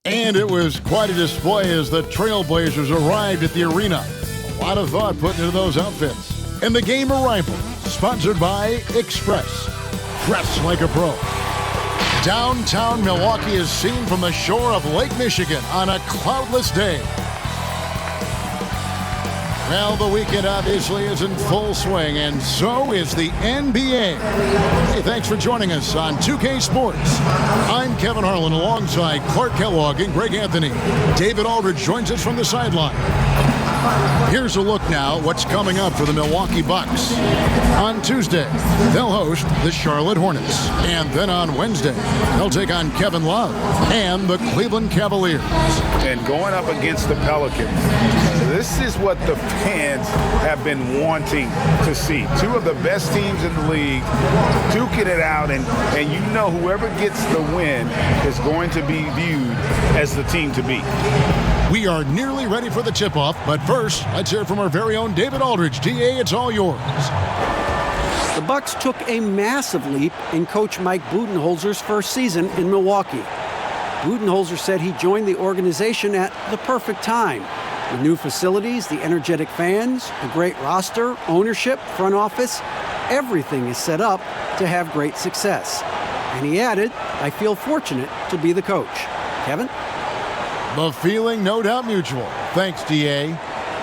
And it was quite a display as the Trailblazers arrived at the arena. A lot of thought put into those outfits. And the game arrival, sponsored by Express. Dress like a pro. Downtown Milwaukee is seen from the shore of Lake Michigan on a cloudless day. Well, the weekend obviously is in full swing, and so is the NBA. Hey, thanks for joining us on 2K Sports. I'm Kevin Harlan alongside Clark Kellogg and Greg Anthony. David Aldridge joins us from the sideline. Here's a look now what's coming up for the Milwaukee Bucks. On Tuesday, they'll host the Charlotte Hornets. And then on Wednesday, they'll take on Kevin Love and the Cleveland Cavaliers. And going up against the Pelicans, this is what the fans have been wanting to see. Two of the best teams in the league duking it out, and you know whoever gets the win is going to be viewed as the team to beat. We are nearly ready for the tip-off, but first, let's hear from our very own David Aldridge. DA, it's all yours. The Bucks took a massive leap in Coach Mike Budenholzer's first season in Milwaukee. Budenholzer said he joined the organization at the perfect time. The new facilities, the energetic fans, a great roster, ownership, front office, everything is set up to have great success. And he added, I feel fortunate to be the coach. Kevin? The feeling, no doubt, mutual. Thanks, D.A.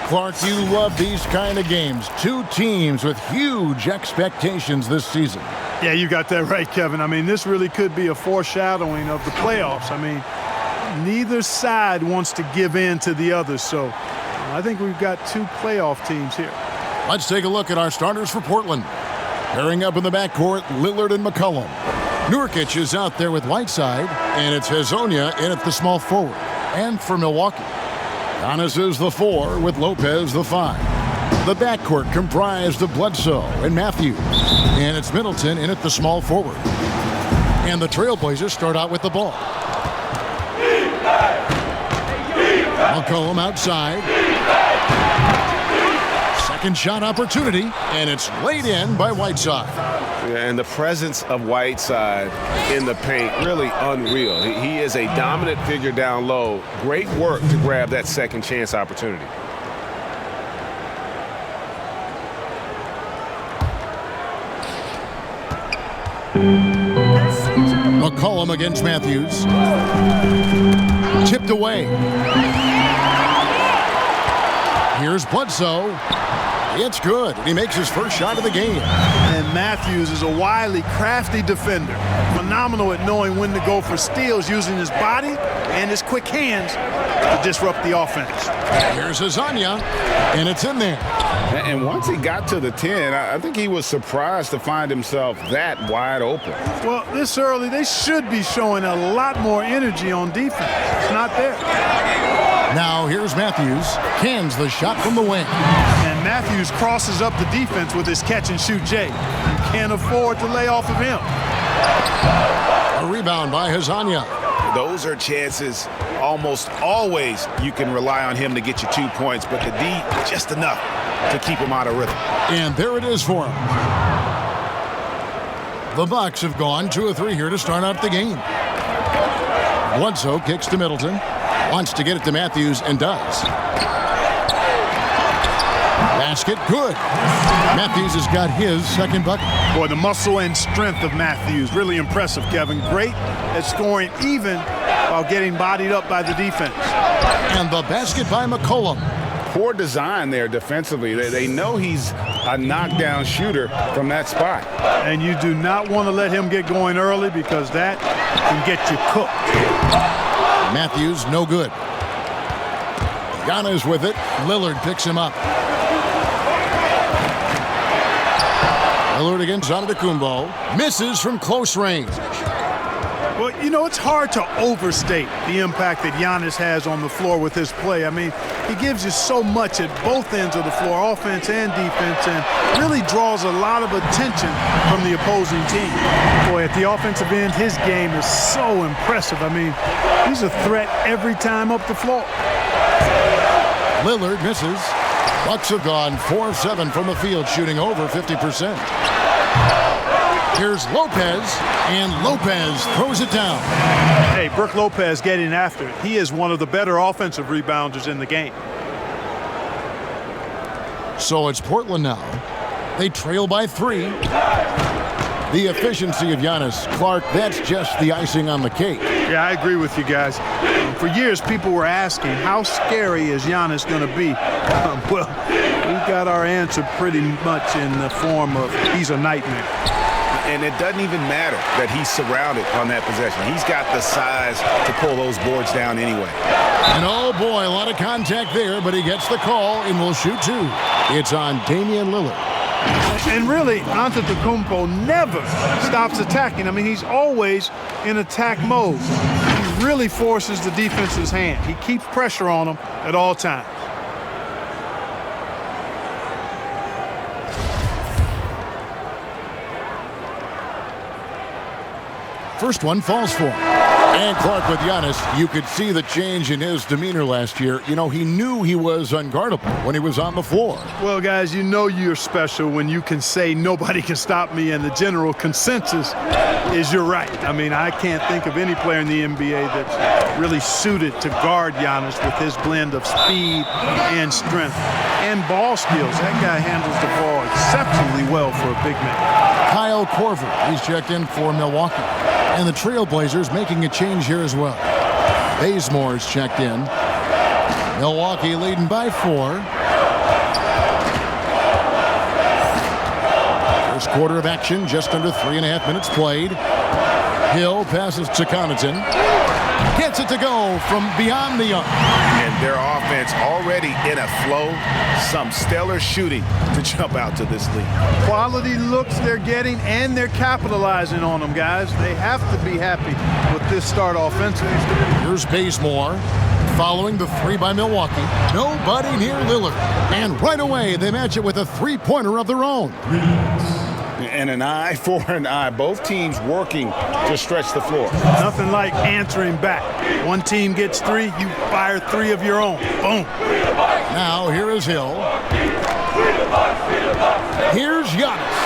Clark, you love these kind of games. Two teams with huge expectations this season. Yeah, you got that right, Kevin. I mean, this really could be a foreshadowing of the playoffs. I mean, neither side wants to give in to the other, so I think we've got two playoff teams here. Let's take a look at our starters for Portland. Pairing up in the backcourt, Lillard and McCollum. Nurkic is out there with Whiteside, and it's Hezonja in at the small forward. And for Milwaukee, Giannis is the 4 with Lopez the 5. The backcourt comprised of Bledsoe and Matthews, and it's Middleton in at the small forward. And the Trailblazers start out with the ball. McCollum outside. Second shot opportunity, and it's laid in by Whiteside. And the presence of Whiteside in the paint, really unreal. He is a dominant figure down low. Great work to grab that second chance opportunity. McCollum against Matthews. Tipped away. Here's Bledsoe. It's good. He makes his first shot of the game. And Matthews is a wily, crafty defender. Phenomenal at knowing when to go for steals using his body and his quick hands to disrupt the offense. Here's Hezonja, and it's in there. And once he got to the 10, I think he was surprised to find himself that wide open. Well, this early, they should be showing a lot more energy on defense. It's not there. Now here's Matthews. Cans the shot from the wing. And Matthews crosses up the defense with his catch-and-shoot J. You can't afford to lay off of him. A rebound by Hezonja. Those are chances almost always you can rely on him to get you 2 points, but the D, just enough to keep him out of rhythm. And there it is for him. The Bucks have gone 2 of 3 here to start out the game. Bledsoe kicks to Middleton. Wants to get it to Matthews and does. Basket, good. Matthews has got his second bucket. Boy, the muscle and strength of Matthews, really impressive, Kevin. Great at scoring even while getting bodied up by the defense. And the basket by McCollum. Poor design there defensively. They know he's a knockdown shooter from that spot. And you do not want to let him get going early because that can get you cooked. Matthews, no good. Giannis with it. Lillard picks him up. Lillard against Antetokounmpo. Misses from close range. Well, you know, it's hard to overstate the impact that Giannis has on the floor with his play. I mean, he gives you so much at both ends of the floor, offense and defense, and really draws a lot of attention from the opposing team. Boy, at the offensive end, his game is so impressive. I mean, he's a threat every time up the floor. Lillard misses. Bucks have gone 4 of 7 from the field, shooting over 50%. Here's Lopez, and Lopez throws it down. Hey, Brook Lopez getting after it. He is one of the better offensive rebounders in the game. So it's Portland now. They trail by 3. The efficiency of Giannis. Clark, that's just the icing on the cake. Yeah, I agree with you guys. For years, people were asking, how scary is Giannis going to be? Well, we got our answer pretty much in the form of he's a nightmare. And it doesn't even matter that he's surrounded on that possession. He's got the size to pull those boards down anyway. And oh boy, a lot of contact there, but he gets the call and will shoot 2. It's on Damian Lillard. And really, Antetokounmpo never stops attacking. I mean, he's always in attack mode. He really forces the defense's hand. He keeps pressure on them at all times. First one falls for him. And Clark with Giannis, you could see the change in his demeanor last year. You know, he knew he was unguardable when he was on the floor. Well, guys, you know you're special when you can say nobody can stop me, and the general consensus is you're right. I mean, I can't think of any player in the NBA that's really suited to guard Giannis with his blend of speed and strength and ball skills. That guy handles the ball exceptionally well for a big man. Kyle Korver, he's checked in for Milwaukee. And the Trailblazers making a change here as well. Bazemore's checked in. Milwaukee leading by 4. First quarter of action, just under 3.5 minutes played. Hill passes to Connaughton. Gets it to go from beyond the arc. And their offense already in a flow. Some stellar shooting to jump out to this lead. Quality looks they're getting, and they're capitalizing on them, guys. They have to be happy with this start offensively. Here's Bazemore following the 3 by Milwaukee. Nobody near Lillard. And right away, they match it with a 3-pointer of their own. And an eye for an eye. Both teams working to stretch the floor. Nothing like answering back. One team gets 3, you fire 3 of your own. Boom. Now here is Hill. Here's Giannis.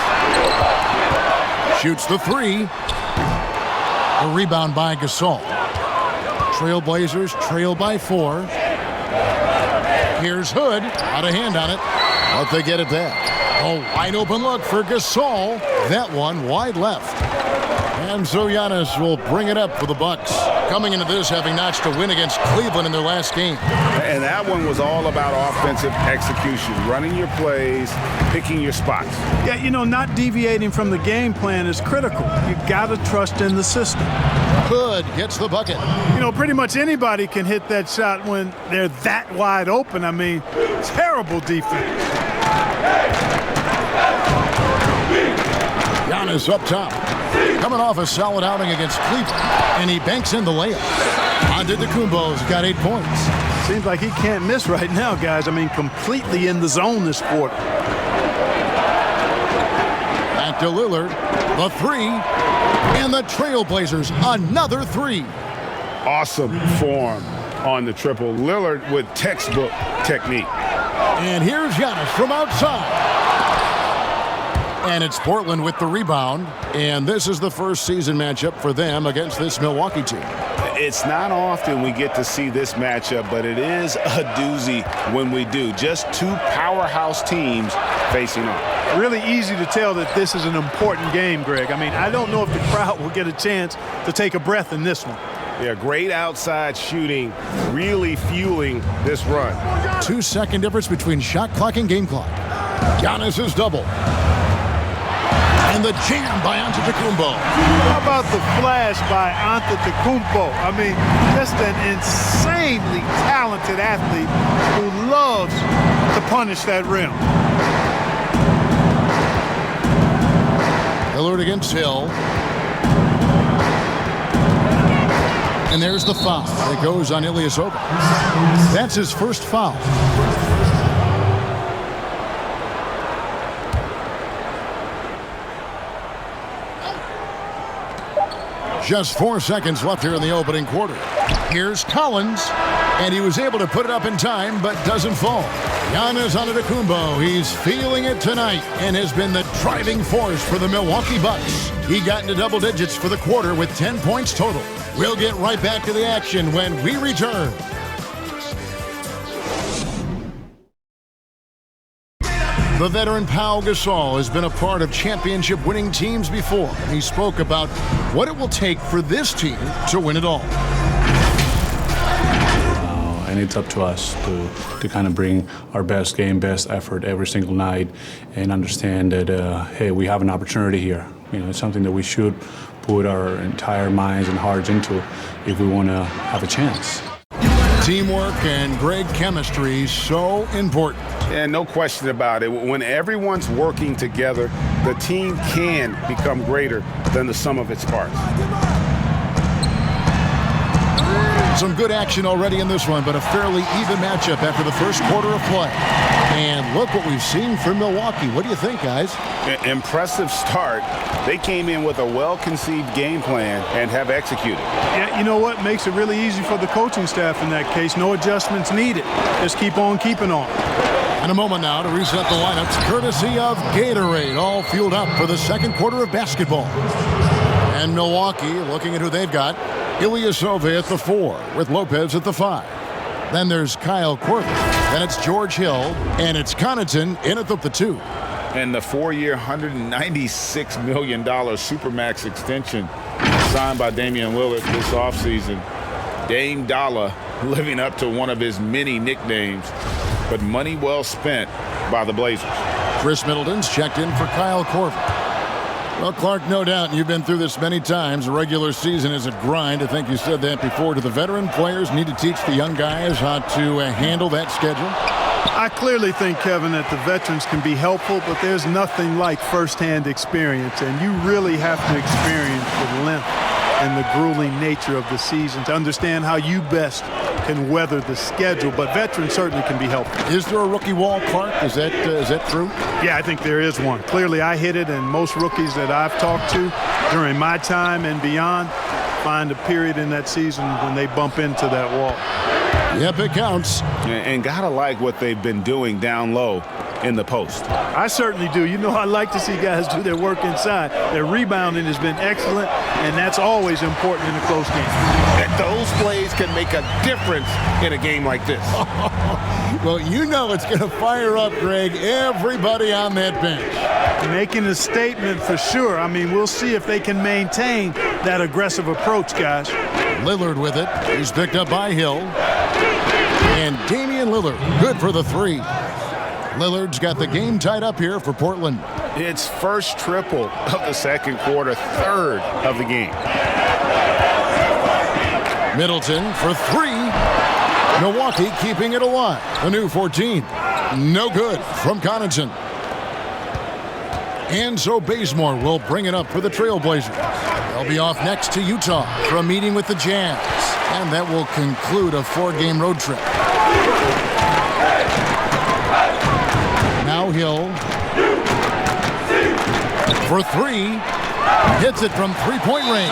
Shoots the 3. A rebound by Gasol. Trailblazers trail by 4. Here's Hood. Out of hand on it. But they get it back. A wide open look for Gasol. That one wide left. And so Giannis will bring it up for the Bucks. Coming into this, having notched a win against Cleveland in their last game. And that one was all about offensive execution, running your plays, picking your spots. Yeah, you know, not deviating from the game plan is critical. You got to trust in the system. Hood gets the bucket. You know, pretty much anybody can hit that shot when they're that wide open. I mean, terrible defense. Giannis up top. Coming off a solid outing against Cleveland. And he banks in the layup. Antetokounmpo's got 8 points. Seems like he can't miss right now, guys. I mean, completely in the zone this quarter. Back to Lillard. The 3. And the Trailblazers, another 3. Awesome form on the triple. Lillard with textbook technique. And here's Giannis from outside. And it's Portland with the rebound. And this is the first season matchup for them against this Milwaukee team. It's not often we get to see this matchup, but it is a doozy when we do. Just 2 powerhouse teams facing off. Really easy to tell that this is an important game, Greg. I mean, I don't know if the crowd will get a chance to take a breath in this one. Yeah, great outside shooting, really fueling this run. 2-second difference between shot clock and game clock. Giannis is double. And the jam by Antetokounmpo. How about the flash by Antetokounmpo? I mean, just an insanely talented athlete who loves to punish that rim. Lillard against Hill. And there's the foul that goes on Ilyasova. That's his first foul. Just 4 seconds left here in the opening quarter. Here's Collins, and he was able to put it up in time, but doesn't fall. Giannis Antetokounmpo, he's feeling it tonight and has been the driving force for the Milwaukee Bucks. He got into double digits for the quarter with 10 points total. We'll get right back to the action when we return. The veteran Pau Gasol has been a part of championship-winning teams before. He spoke about what it will take for this team to win it all. And it's up to us to kind of bring our best game, best effort every single night and understand that, hey, we have an opportunity here. You know, it's something that we should put our entire minds and hearts into if we want to have a chance. Teamwork and great chemistry, so important. And no question about it. When everyone's working together, the team can become greater than the sum of its parts. Some good action already in this one, but a fairly even matchup after the first quarter of play. And look what we've seen from Milwaukee. What do you think, guys? Impressive start. They came in with a well-conceived game plan and have executed. Yeah, you know what? Makes it really easy for the coaching staff in that case. No adjustments needed. Just keep on keeping on. In a moment now to reset the lineups, courtesy of Gatorade, all fueled up for the second quarter of basketball. And Milwaukee, looking at who they've got, Ilyasova at the 4, with Lopez at the 5. Then there's Kyle Korver. Then it's George Hill, and it's Connaughton in at the 2. And the 4-year, $196 million Supermax extension signed by Damian Lillard this offseason. Dame Dollar living up to one of his many nicknames, but money well spent by the Blazers. Chris Middleton's checked in for Kyle Korver. Well, Clark, no doubt, and you've been through this many times. The regular season is a grind. I think you said that before. Do the veteran players need to teach the young guys how to handle that schedule? I clearly think, Kevin, that the veterans can be helpful, but there's nothing like firsthand experience, and you really have to experience the length and the grueling nature of the season to understand how you best can weather the schedule, but veterans certainly can be helpful. Is there a rookie wall, Clark? Is that true? Yeah, I think there is one. Clearly, I hit it, and most rookies that I've talked to during my time and beyond find a period in that season when they bump into that wall. Yep, it counts. And gotta like what they've been doing down low in the post. I certainly do. You know, I like to see guys do their work inside. Their rebounding has been excellent, and that's always important in a close game. And those plays can make a difference in a game like this. Well, you know it's going to fire up, Greg, everybody on that bench. Making a statement for sure. I mean, we'll see if they can maintain that aggressive approach, guys. Lillard with it. He's picked up by Hill. And Damian Lillard, good for the 3. Lillard's got the game tied up here for Portland. It's first triple of the second quarter, third of the game. Middleton for 3. Milwaukee keeping it alive. A new 14. No good from Connaughton. And so Bazemore will bring it up for the Trailblazers. They'll be off next to Utah for a meeting with the Jazz. And that will conclude a 4-game road trip. Now Hill for 3. Hits it from three-point range.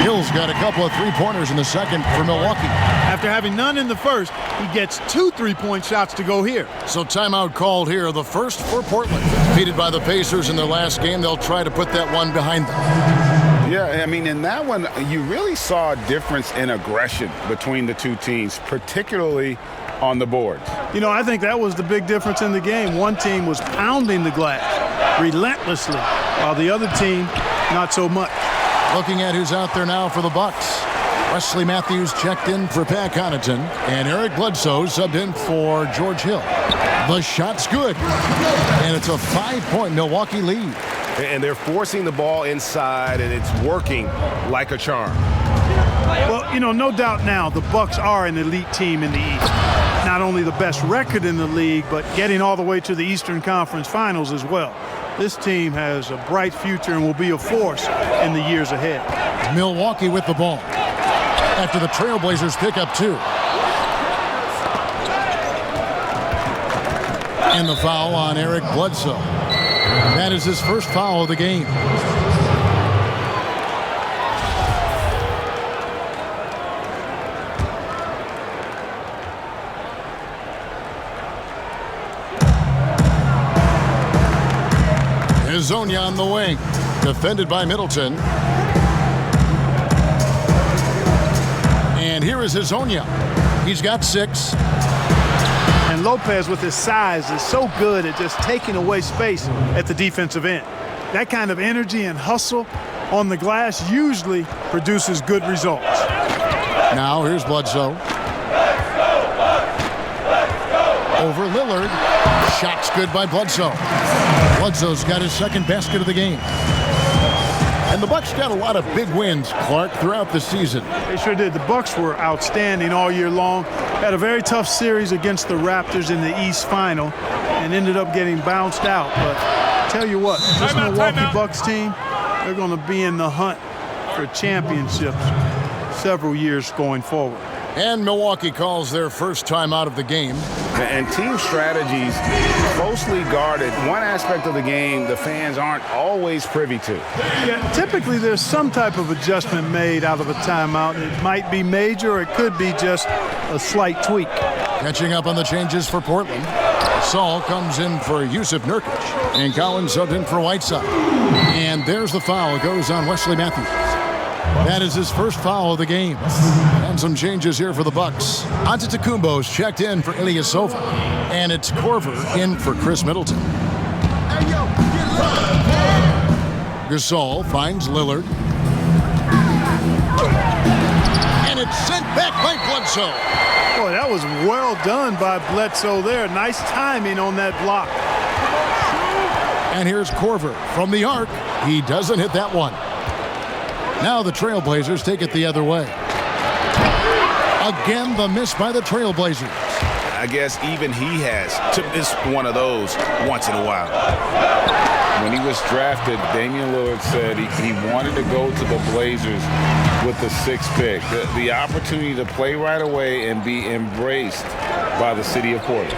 Hill's got a couple of three-pointers in the second for Milwaukee. After having none in the first, he gets 2 3-point shots to go here. So timeout called here, the first for Portland. Defeated by the Pacers in their last game, they'll try to put that one behind them. Yeah, I mean, in that one, you really saw a difference in aggression between the two teams, particularly on the boards. You know, I think that was the big difference in the game. One team was pounding the glass relentlessly, while the other team, not so much. Looking at who's out there now for the Bucks. Wesley Matthews checked in for Pat Connaughton, and Eric Bledsoe subbed in for George Hill. The shot's good, and it's a 5-point Milwaukee lead. And they're forcing the ball inside, and it's working like a charm. Well, you know, no doubt now the Bucks are an elite team in the East. Not only the best record in the league, but getting all the way to the Eastern Conference Finals as well. This team has a bright future and will be a force in the years ahead. Milwaukee with the ball after the Trailblazers pick up 2. And the foul on Eric Bledsoe. That is his first foul of the game. Hezonja on the wing. Defended by Middleton. And here is Hezonja. He's got 6. And Lopez, with his size, is so good at just taking away space at the defensive end. That kind of energy and hustle on the glass usually produces good results. Now here's Bledsoe. Over Lillard. Shot's good by Bledsoe. Bledsoe's got his second basket of the game. And the Bucks got a lot of big wins, Clark, throughout the season. They sure did. The Bucks were outstanding all year long. Had a very tough series against the Raptors in the East Final and ended up getting bounced out. But tell you what, this Milwaukee Bucks team, they're going to be in the hunt for championships several years going forward. And Milwaukee calls their first time out of the game. And team strategies closely guarded. One aspect of the game the fans aren't always privy to. Yeah, typically there's some type of adjustment made out of a timeout. It might be major or it could be just a slight tweak. Catching up on the changes for Portland. Saul comes in for Yusuf Nurkic. And Collins subbed in for Whiteside. And there's the foul. It goes on Wesley Matthews. That is his first foul of the game. And some changes here for the Bucks. Antetokounmpo's checked in for Ilyasova. And it's Korver in for Chris Middleton. Gasol finds Lillard. And it's sent back by Bledsoe. Boy, that was well done by Bledsoe there. Nice timing on that block. And here's Korver from the arc. He doesn't hit that one. Now the Trailblazers take it the other way. Again, the miss by the Trailblazers. I guess even he has to miss one of those once in a while. When he was drafted, Damian Lillard said he wanted to go to the Blazers with the 6th pick. The opportunity to play right away and be embraced by the city of Portland.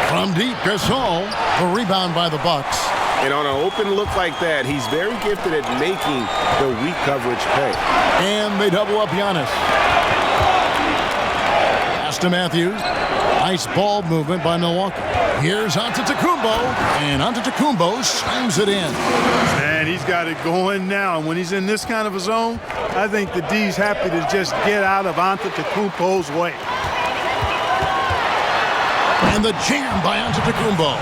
From deep, Gasol, a rebound by the Bucks. And on an open look like that, he's very gifted at making the weak coverage pay. And they double up Giannis. Pass to Matthews. Nice ball movement by Milwaukee. Here's Antetokounmpo, and Antetokounmpo slams it in. Man, he's got it going now. And when he's in this kind of a zone, I think the D's happy to just get out of Antetokounmpo's way. And the jam by Antetokounmpo.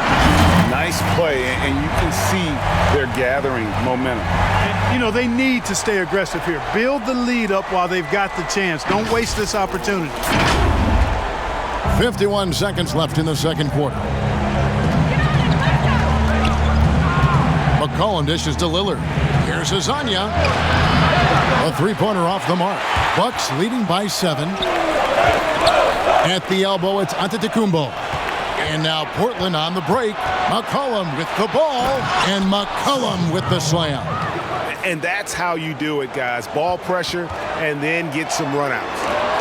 Nice play, and you can see they're gathering momentum. And, you know, they need to stay aggressive here. Build the lead up while they've got the chance. Don't waste this opportunity. 51 seconds left in the second quarter. McCollum dishes to Lillard. Here's Hezonja. A three-pointer off the mark. Bucks leading by 7. At the elbow, it's Antetokounmpo. And now Portland on the break. McCollum with the ball, and McCollum with the slam. And that's how you do it, guys. Ball pressure and then get some runouts.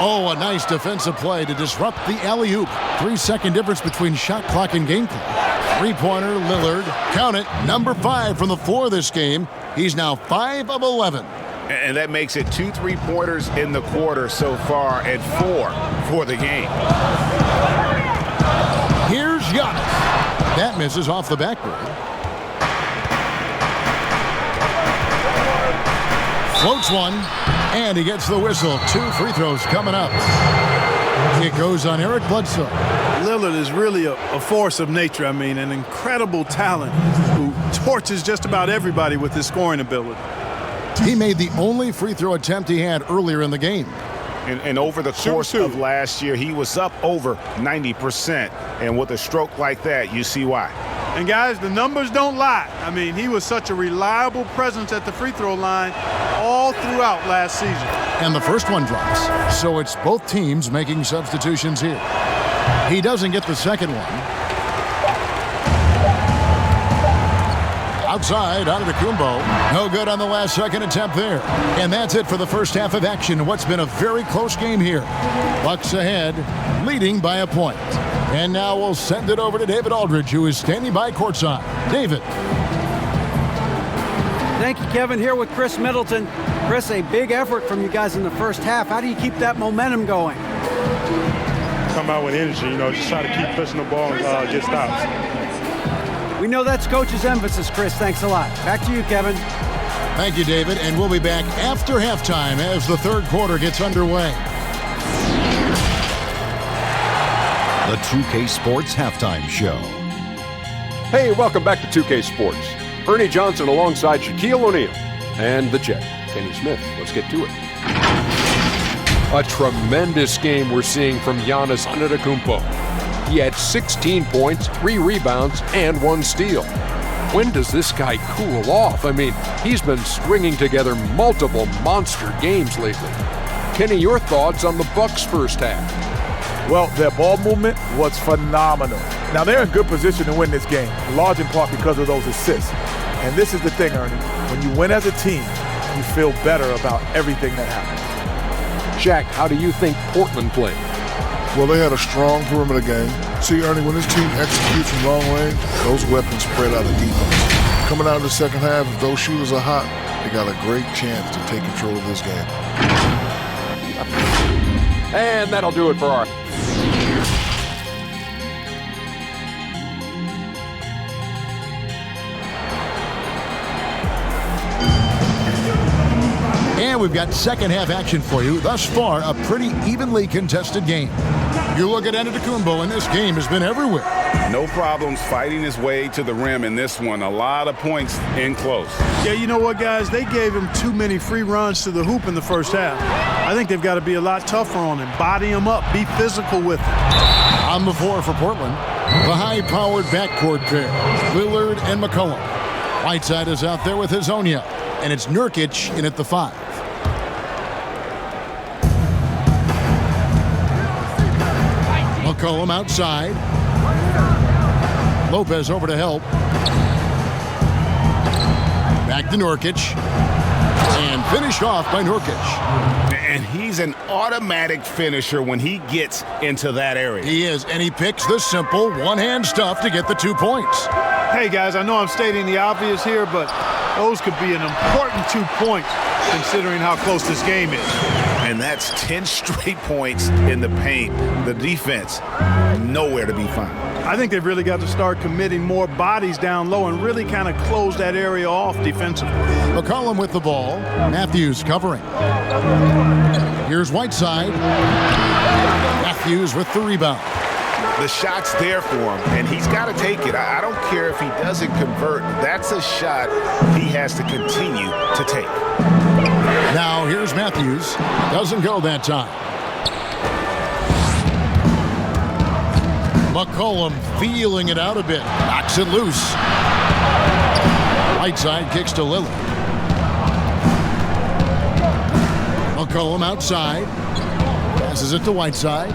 Oh, a nice defensive play to disrupt the alley-oop. 3-second difference between shot clock and game clock. Three-pointer, Lillard. Count it, number 5 from the floor this game. He's now 5 of 11. And that makes it 2 3-pointers in the quarter so far and 4 for the game. Here's Giannis. That misses off the backboard. Floats one, and he gets the whistle. 2 free throws coming up. It goes on Eric Bledsoe. Lillard is really a force of nature. I mean, an incredible talent who torches just about everybody with his scoring ability. He made the only free throw attempt he had earlier in the game. And over the course of last year, he was up over 90%. And with a stroke like that, you see why. And guys, the numbers don't lie. I mean, he was such a reliable presence at the free throw line all throughout last season. And the first one drops. So it's both teams making substitutions here. He doesn't get the second one. Outside, Antetokounmpo. No good on the last second attempt there. And that's it for the first half of action. What's been a very close game here. Bucks ahead, leading by a point. And now we'll send it over to David Aldridge, who is standing by courtside. David. Thank you, Kevin. Here with Chris Middleton. Chris, a big effort from you guys in the first half. How do you keep that momentum going? Come out with energy, just try to keep pushing the ball and get stops. We know that's Coach's emphasis, Chris. Thanks a lot. Back to you, Kevin. Thank you, David. And we'll be back after halftime as the third quarter gets underway. The 2K Sports Halftime Show. Hey, welcome back to 2K Sports. Ernie Johnson alongside Shaquille O'Neal. And the Jet, Kenny Smith. Let's get to it. A tremendous game we're seeing from Giannis Antetokounmpo. He had 16 points, 3 rebounds, and 1 steal. When does this guy cool off? I mean, he's been stringing together multiple monster games lately. Kenny, your thoughts on the Bucks' first half? Well, their ball movement was phenomenal. Now, they're in good position to win this game, large in part because of those assists. And this is the thing, Ernie. When you win as a team, you feel better about everything that happens. Shaq, how do you think Portland played? Well, they had a strong perimeter game. See, Ernie, when this team executes from long range, those weapons spread out of defense. Coming out of the second half, if those shooters are hot, they got a great chance to take control of this game. And that'll do it for our... And we've got second half action for you. Thus far, a pretty evenly contested game. You look at Antetokounmpo, and this game has been everywhere. No problems fighting his way to the rim in this one. A lot of points in close. Yeah, you know what, guys? They gave him too many free runs to the hoop in the first half. I think they've got to be a lot tougher on him. Body him up. Be physical with him. On the floor for Portland, the high-powered backcourt pair, Lillard and McCollum. Whiteside is out there with Hazonia, and it's Nurkic in at the 5. McCollum outside. Lopez over to help. Back to Nurkic. And finished off by Nurkic. And he's an automatic finisher when he gets into that area. He is, and he picks the simple one-hand stuff to get the 2 points. Hey, guys, I know I'm stating the obvious here, but those could be an important 2 points considering how close this game is. And that's 10 straight points in the paint. The defense, nowhere to be found. I think they've really got to start committing more bodies down low and really kind of close that area off defensively. McCollum with the ball. Matthews covering. Here's Whiteside. Matthews with the rebound. The shot's there for him, and he's got to take it. I don't care if he doesn't convert. That's a shot he has to continue to take. Now here's Matthews. Doesn't go that time. McCollum feeling it out a bit. Knocks it loose. Whiteside kicks to Lillard. McCollum outside. Passes it to Whiteside.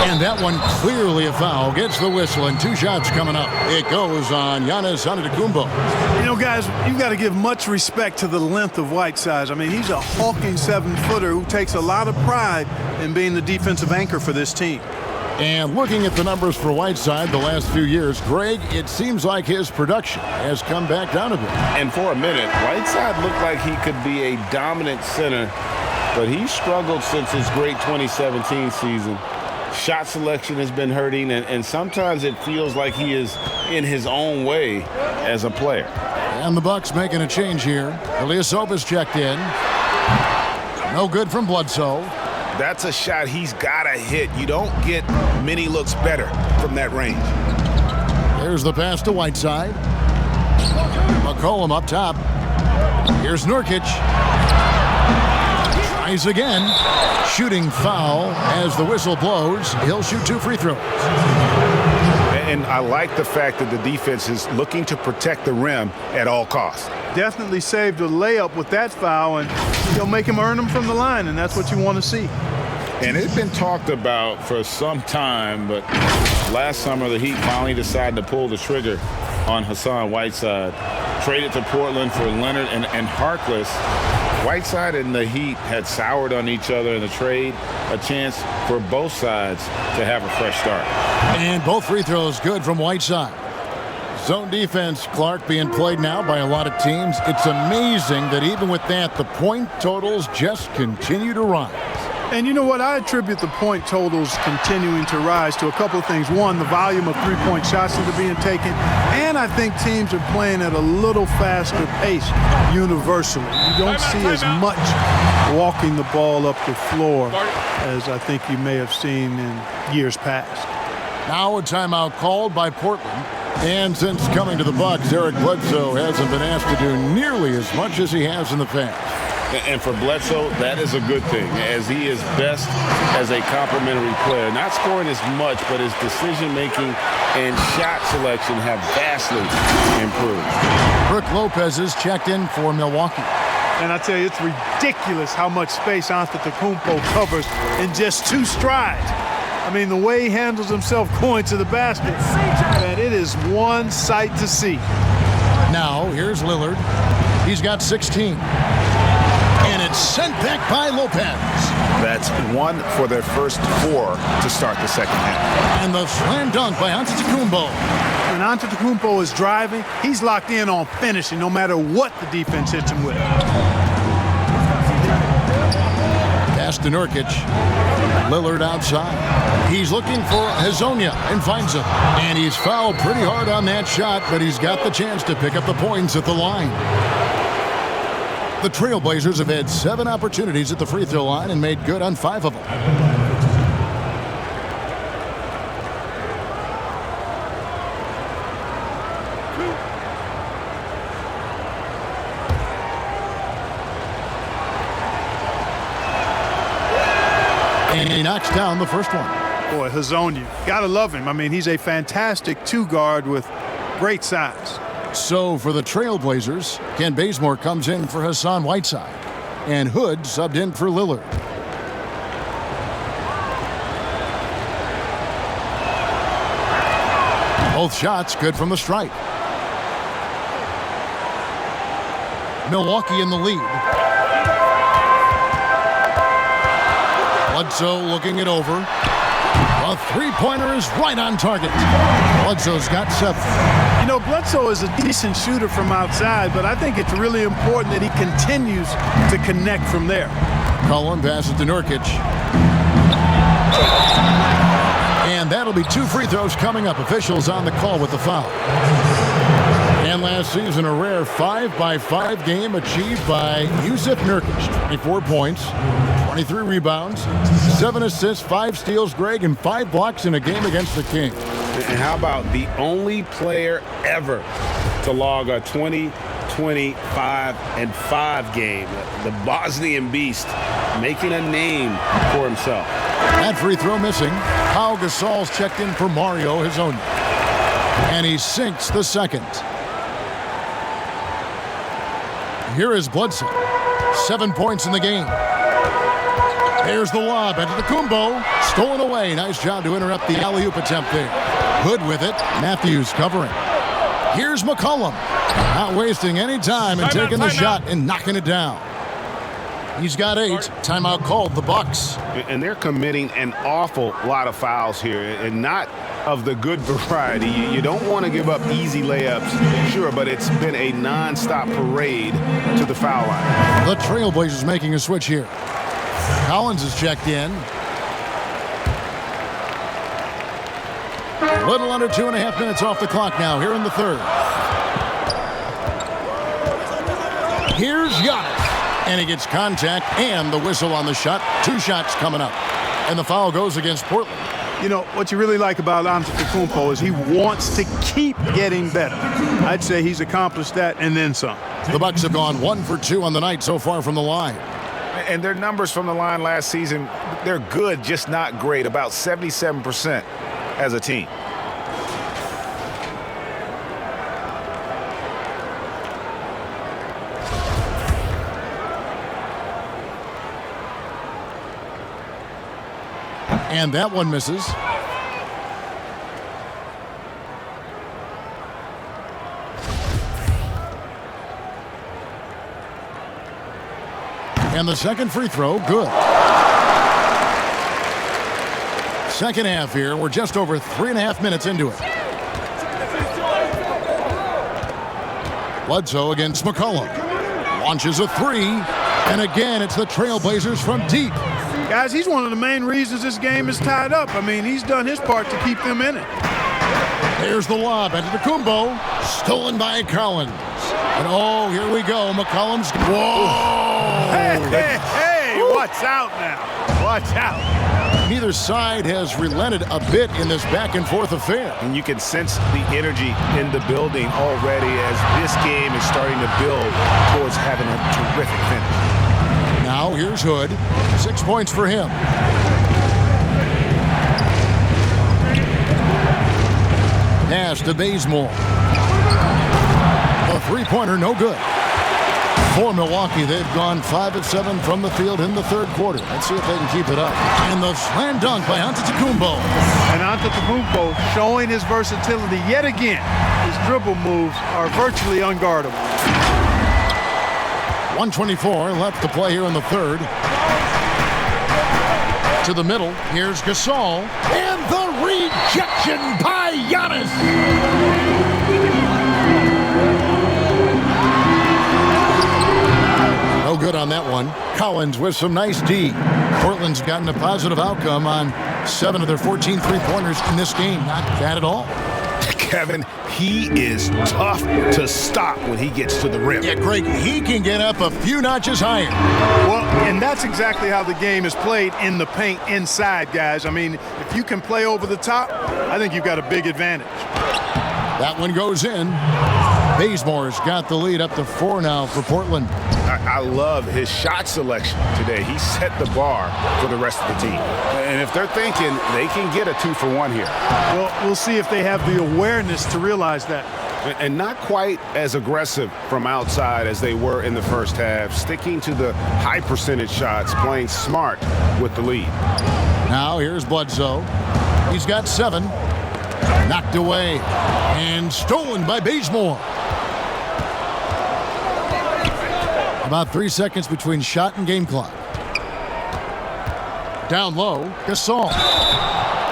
And that one clearly a foul. Gets the whistle, and 2 shots coming up. It goes on Giannis Antetokounmpo. You know, guys, you've got to give much respect to the length of Whiteside. I mean, he's a hulking 7-footer who takes a lot of pride in being the defensive anchor for this team. And looking at the numbers for Whiteside the last few years, Greg, it seems like his production has come back down a bit. And for a minute, Whiteside looked like he could be a dominant center, but he struggled since his great 2017 season. Shot selection has been hurting, and sometimes it feels like he is in his own way as a player. And the Bucks making a change here. Ilyasovas checked in. No good from Bledsoe. That's a shot he's got to hit. You don't get many looks better from that range. There's the pass to Whiteside. McCollum up top. Here's Nurkic. Tries again. Shooting foul as the whistle blows. He'll shoot 2 free throws. And I like the fact that the defense is looking to protect the rim at all costs. Definitely saved a layup with that foul, and he'll make him earn them from the line, and that's what you want to see. And it's been talked about for some time, but last summer the Heat finally decided to pull the trigger on Hassan Whiteside. Traded to Portland for Leonard and Harkless. Whiteside and the Heat had soured on each other in the trade, a chance for both sides to have a fresh start. And both free throws good from Whiteside. Zone defense, Clark, being played now by a lot of teams. It's amazing that even with that, the point totals just continue to rise. And you know what? I attribute the point totals continuing to rise to a couple of things. One, the volume of three-point shots that are being taken, and I think teams are playing at a little faster pace universally. You don't see as much walking the ball up the floor as I think you may have seen in years past. Now a timeout called by Portland. And since coming to the Bucks, Eric Bledsoe hasn't been asked to do nearly as much as he has in the past. And for Bledsoe, that is a good thing, as he is best as a complementary player. Not scoring as much, but his decision-making and shot selection have vastly improved. Brook Lopez is checked in for Milwaukee. And I tell you, it's ridiculous how much space Antetokounmpo covers in just 2 strides. I mean, the way he handles himself going to the basket, man, it is one sight to see. Now, here's Lillard. He's got 16. And it's sent back by Lopez. That's 1 for their first 4 to start the second half. And the slam dunk by Antetokounmpo. When Antetokounmpo is driving, he's locked in on finishing no matter what the defense hits him with. Pass to Nurkic. Lillard outside. He's looking for Hezonja and finds him. And he's fouled pretty hard on that shot, but he's got the chance to pick up the points at the line. The Trailblazers have had 7 opportunities at the free throw line and made good on 5 of them. And he knocks down the first one. Boy, Hezonja, gotta love him. I mean, he's a fantastic 2-guard with great size. So for the Trailblazers, Ken Bazemore comes in for Hassan Whiteside. And Hood subbed in for Lillard. Both shots good from the stripe. Milwaukee in the lead. Bledsoe looking it over. A three-pointer is right on target. Bledsoe's got 7. You know, Bledsoe is a decent shooter from outside, but I think it's really important that he continues to connect from there. Cullen passes to Nurkic. And that'll be 2 free throws coming up. Officials on the call with the foul. And last season, a rare 5-by-5 game achieved by Yusuf Nurkic. 24 points, 23 rebounds, 7 assists, 5 steals, Greg, and 5 blocks in a game against the Kings. And how about the only player ever to log a 20, 25, and 5 game? The Bosnian Beast making a name for himself. That free throw missing. Pau Gasol's checked in for Mario Hezonja. And he sinks the second. Here is Bledsoe. 7 points in the game. There's the lob. Antetokounmpo stolen away. Nice job to interrupt the alley-oop attempt there. Hood with it. Matthews covering. Here's McCollum. Not wasting any time and taking the shot and knocking it down. He's got 8. Timeout called the Bucks. And they're committing an awful lot of fouls here, and not of the good variety. You don't want to give up easy layups, sure, but it's been a non-stop parade to the foul line. The Trailblazers making a switch here. Collins is checked in. A little under 2.5 minutes off the clock now here in the third. Here's Giannis. And he gets contact and the whistle on the shot. 2 shots coming up. And the foul goes against Portland. You know, what you really like about Antetokounmpo is he wants to keep getting better. I'd say he's accomplished that and then some. The Bucks have gone 1 for 2 on the night so far from the line. And their numbers from the line last season, they're good, just not great. About 77% as a team. And that one misses. And the second free throw, good. Second half here. We're just over 3.5 minutes into it. Bledsoe against McCollum. Launches a 3. And again, it's the Trailblazers from deep. Guys, he's one of the main reasons this game is tied up. I mean, he's done his part to keep them in it. Here's the lob into Kumbo, stolen by Collins. And oh, here we go. McCollum's. Whoa! Hey, watch out now. Watch out. Neither side has relented a bit in this back-and-forth affair. And you can sense the energy in the building already as this game is starting to build towards having a terrific finish. Now here's Hood. 6 points for him. Pass to Bazemore. A three-pointer, no good. For Milwaukee, they've gone 5 of 7 from the field in the third quarter. Let's see if they can keep it up. And the slam dunk by Antetokounmpo. And Antetokounmpo showing his versatility yet again. His dribble moves are virtually unguardable. 1:24 left to play here in the third. To the middle, here's Gasol. And the rejection by Giannis. No good on that one. Collins with some nice D. Portland's gotten a positive outcome on 7 of their 14 three-pointers in this game. Not bad at all. Kevin, he is tough to stop when he gets to the rim. Yeah, Greg, he can get up a few notches higher. Well, and that's exactly how the game is played in the paint inside, guys. I mean, if you can play over the top, I think you've got a big advantage. That one goes in. Bazemore's got the lead up to 4 now for Portland. I love his shot selection today. He set the bar for the rest of the team. And if they're thinking they can get a 2-for-1 here. Well, we'll see if they have the awareness to realize that. And not quite as aggressive from outside as they were in the first half, sticking to the high percentage shots, playing smart with the lead. Now here's Bledsoe. He's got 7. Knocked away and stolen by Bazemore. About 3 seconds between shot and game clock. Down low, Gasol.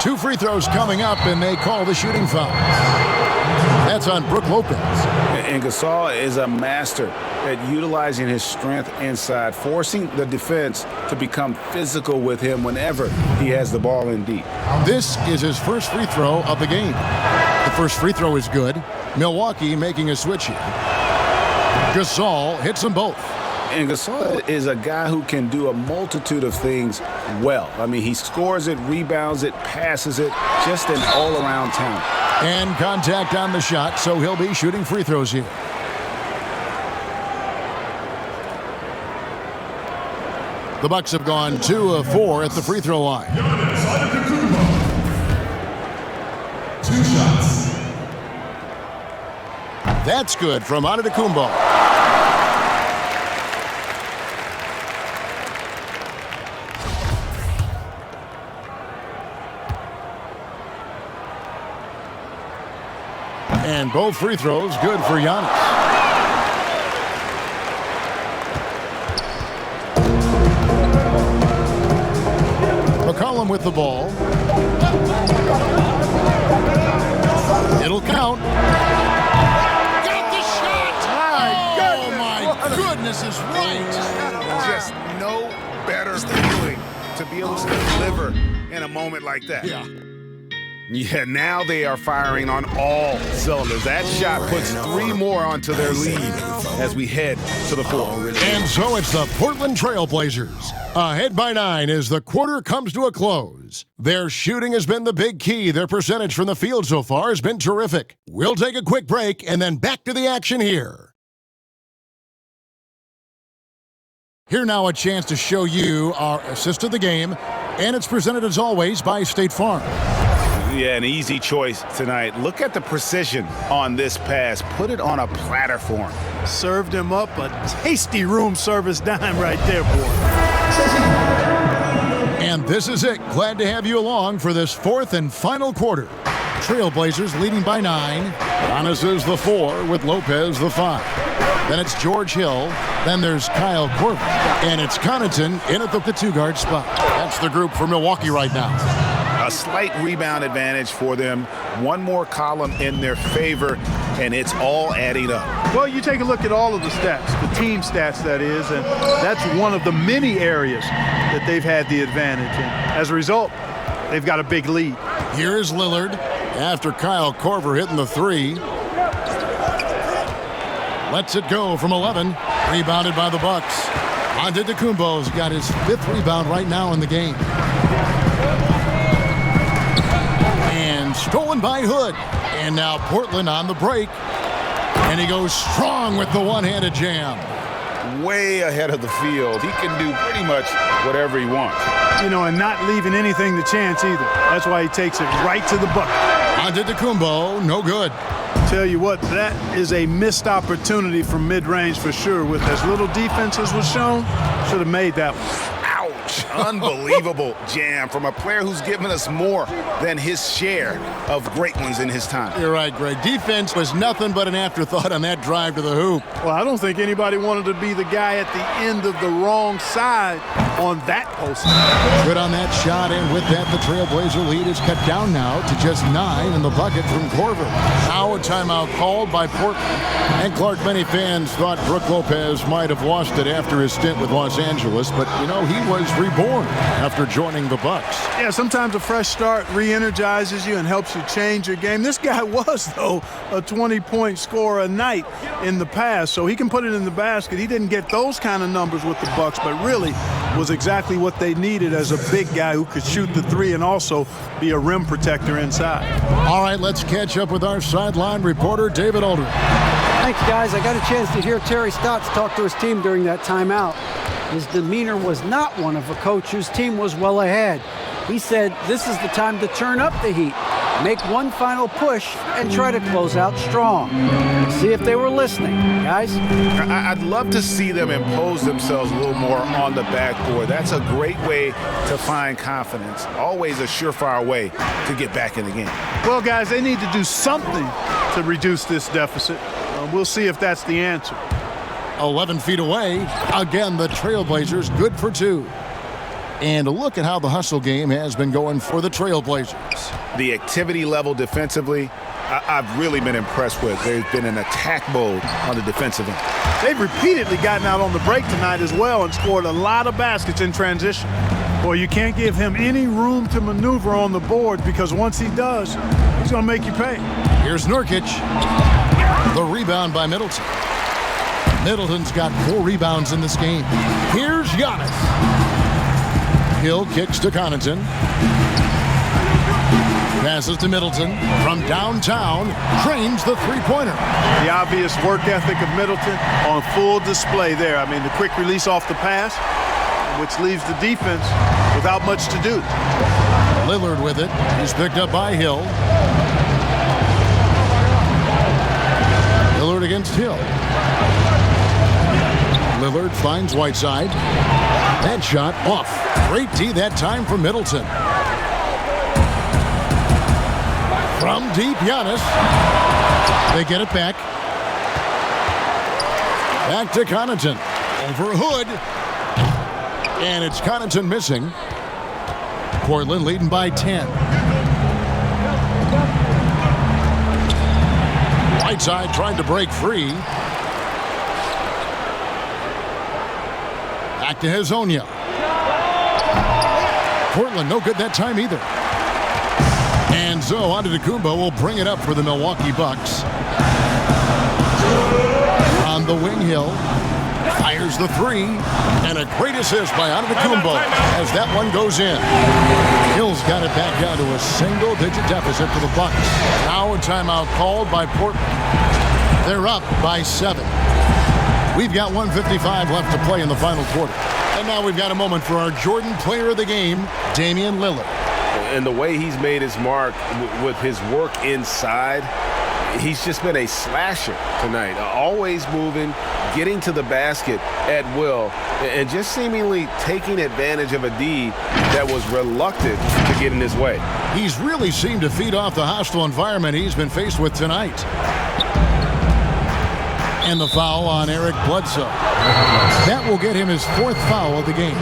2 free throws coming up, and they call the shooting foul. That's on Brook Lopez. And Gasol is a master at utilizing his strength inside, forcing the defense to become physical with him whenever he has the ball in deep. This is his first free throw of the game. The first free throw is good. Milwaukee making a switch here. Gasol hits them both. And Gasol is a guy who can do a multitude of things well. I mean, he scores it, rebounds it, passes it, just an all-around talent. And contact on the shot, so he'll be shooting free throws here. The Bucks have gone 2 of 4 at the free throw line. 2 shots. That's good from Antetokounmpo. And both free throws good for Giannis. McCollum with the ball. It'll count. Got the shot! Oh, my goodness is right. Just no better feeling to be able to deliver in a moment like that. Yeah, now they are firing on all cylinders. That shot puts 3 more onto their lead as we head to the fourth. And so it's the Portland Trail Blazers. Ahead by 9 as the quarter comes to a close. Their shooting has been the big key. Their percentage from the field so far has been terrific. We'll take a quick break and then back to the action here. Here now a chance to show you our assist of the game, and it's presented as always by State Farm. Yeah, an easy choice tonight. Look at the precision on this pass. Put it on a platter for him. Served him up a tasty room service dime right there, boy. And this is it. Glad to have you along for this 4th and final quarter. Trailblazers leading by 9. Giannis is the 4 with Lopez the 5. Then it's George Hill. Then there's Kyle Korver. And it's Connaughton in at the 2-guard spot. That's the group for Milwaukee right now. a slight rebound advantage for them. One more column in their favor, and it's all adding up. Well, you take a look at all of the stats, the team stats, that is, and that's one of the many areas that they've had the advantage. And as a result, they've got a big lead. Here's Lillard after Kyle Korver hitting the three. Lets it go from 11. Rebounded by the Bucks. Antetokounmpo's got his 5th rebound right now in the game. And stolen by Hood. And now Portland on the break. And he goes strong with the one-handed jam. Way ahead of the field. He can do pretty much whatever he wants. You know, and not leaving anything to chance either. That's why he takes it right to the bucket. Antetokounmpo, no good. Tell you what, that is a missed opportunity from mid-range for sure. With as little defense as was shown, should have made that one. Ouch. Unbelievable jam from a player who's given us more than his share of great ones in his time. You're right, Greg. Defense was nothing but an afterthought on that drive to the hoop. Well, I don't think anybody wanted to be the guy at the end of the wrong side on that post. Good on that shot, and with that, the Trailblazer lead is cut down now to just 9 in the bucket from Korver. Now a timeout called by Portland. And Clark, many fans thought Brook Lopez might have lost it after his stint with Los Angeles, but, you know, he was reborn after joining the Bucks. Yeah, sometimes a fresh start re-energizes you and helps you change your game. This guy was, though, a 20-point scorer a night in the past, so he can put it in the basket. He didn't get those kind of numbers with the Bucks, but really was exactly what they needed as a big guy who could shoot the three and also be a rim protector inside. All right, let's catch up with our sideline reporter, David Aldridge. Thanks, guys. I got a chance to hear Terry Stotts talk to his team during that timeout. His demeanor was not one of a coach whose team was well ahead. He said this is the time to turn up the heat, make one final push, and try to close out strong. See if they were listening, guys. I'd love to see them impose themselves a little more on the backboard. That's a great way to find confidence. Always a surefire way to get back in the game. Well, guys, they need to do something to reduce this deficit. We'll see if that's the answer. 11 feet away. Again, the Trailblazers good for 2. And look at how the hustle game has been going for the Trailblazers. The activity level defensively, I've really been impressed with. There's been an attack mode on the defensive end. They've repeatedly gotten out on the break tonight as well and scored a lot of baskets in transition. Boy, you can't give him any room to maneuver on the board because once he does, he's going to make you pay. Here's Nurkic. The rebound by Middleton. Middleton's got 4 rebounds in this game. Here's Giannis. Hill kicks to Connaughton. Passes to Middleton from downtown. Drains the three-pointer. The obvious work ethic of Middleton on full display there. I mean, the quick release off the pass, which leaves the defense without much to do. Lillard with it. He's picked up by Hill. Lillard against Hill. Lillard finds Whiteside. That shot off. Great D that time from Middleton. From deep, Giannis. They get it back. Back to Connaughton. Over Hood. And it's Connaughton missing. Portland leading by 10. Whiteside trying to break free. Back to Hezonja. Portland no good that time either. And so Antetokounmpo will bring it up for the Milwaukee Bucks. On the wing, Hill fires the three, and a great assist by Antetokounmpo as that one goes in. Hill's got it back down to a single-digit deficit for the Bucks. Now a timeout called by Portland. They're up by 7. We've got 1:55 left to play in the final quarter. And now we've got a moment for our Jordan Player of the Game, Damian Lillard. And the way he's made his mark with his work inside, he's just been a slasher tonight. Always moving, getting to the basket at will, and just seemingly taking advantage of a D that was reluctant to get in his way. He's really seemed to feed off the hostile environment he's been faced with tonight. And the foul on Eric Bledsoe. That will get him his 4th foul of the game.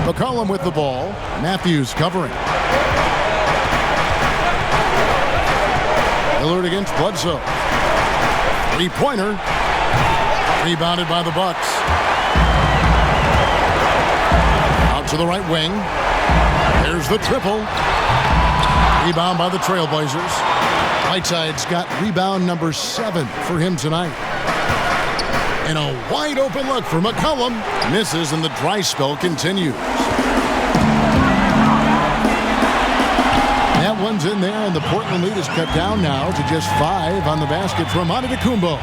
McCollum with the ball. Matthews covering. Lillard against Bledsoe. Three-pointer. Rebounded by the Bucks. Out to the right wing. There's the triple. Rebound by the Trailblazers. Whiteside's got rebound number 7 for him tonight. And a wide open look for McCollum. Misses and the dry spell continues. That one's in there, and the Portland lead is cut down now to just 5 on the basket from Antetokounmpo.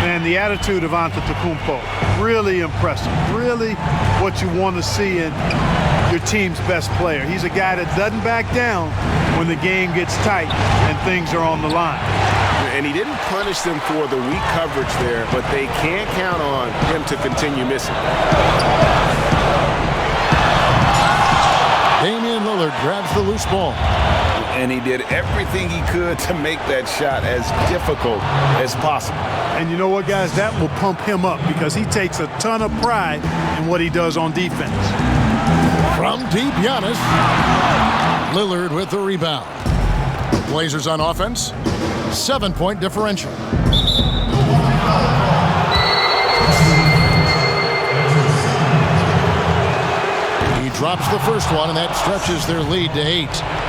Man, the attitude of Antetokounmpo, really impressive. Really what you want to see in your team's best player. He's a guy that doesn't back down when the game gets tight and things are on the line. And he didn't punish them for the weak coverage there, but they can't count on him to continue missing. Damian Lillard grabs the loose ball. And he did everything he could to make that shot as difficult as possible. And you know what, guys? That will pump him up because he takes a ton of pride in what he does on defense. From deep, Giannis. Lillard with the rebound. Blazers on offense. 7-point differential. He drops the first one, and that stretches their lead to 8.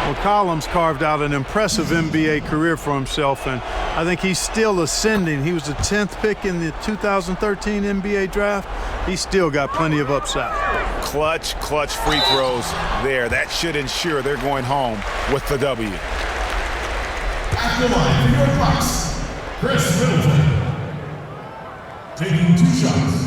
McCollum's carved out an impressive NBA career for himself, and I think he's still ascending. He was the 10th pick in the 2013 NBA draft. He's still got plenty of upside. Clutch free throws there. That should ensure they're going home with the W. At the line for your Bucks, Chris Middleton. Taking 2 shots.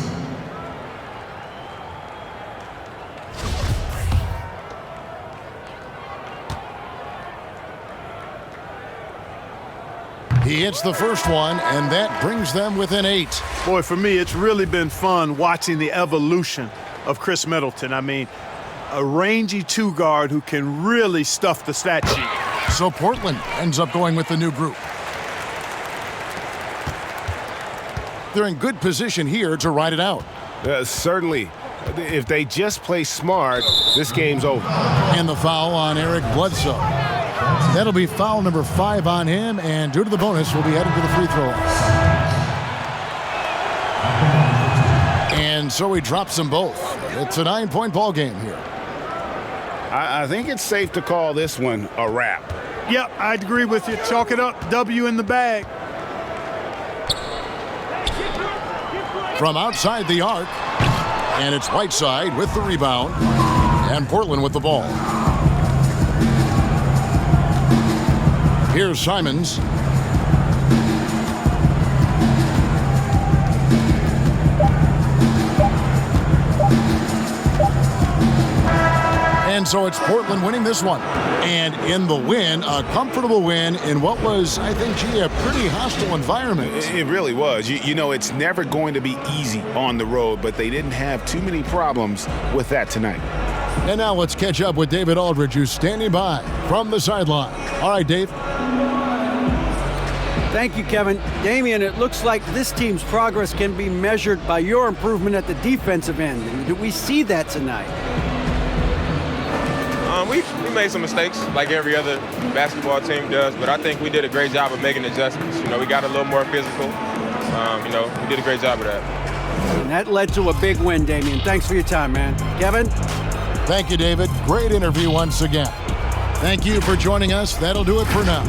He hits the first one, and that brings them within 8. Boy, for me, it's really been fun watching the evolution of Chris Middleton. I mean, a rangy 2-guard who can really stuff the stat sheet. So Portland ends up going with the new group. They're in good position here to ride it out. Certainly. If they just play smart, this game's over. And the foul on Eric Bledsoe. That'll be foul number 5 on him, and due to the bonus, we'll be heading to the free throw line. And so he drops them both. It's a 9-point ball game here. I think it's safe to call this one a wrap. Yep, I'd agree with you. Chalk it up. W in the bag. From outside the arc, and it's Whiteside with the rebound, and Portland with the ball. Here's Simons. And so it's Portland winning this one. And in the win, a comfortable win in what was, I think, a pretty hostile environment. It really was. You know, it's never going to be easy on the road, but they didn't have too many problems with that tonight. And now let's catch up with David Aldridge, who's standing by from the sideline. All right, Dave. Thank you, Kevin. Damian, it looks like this team's progress can be measured by your improvement at the defensive end. Do we see that tonight? We made some mistakes like every other basketball team does, but I think we did a great job of making adjustments. You know, we got a little more physical. We did a great job of that. And that led to a big win, Damian. Thanks for your time, man. Kevin? Thank you, David. Great interview once again. Thank you for joining us. That'll do it for now.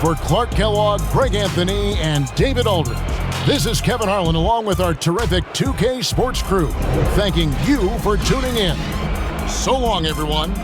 For Clark Kellogg, Greg Anthony, and David Aldridge, this is Kevin Harlan along with our terrific 2K Sports crew, thanking you for tuning in. So long, everyone.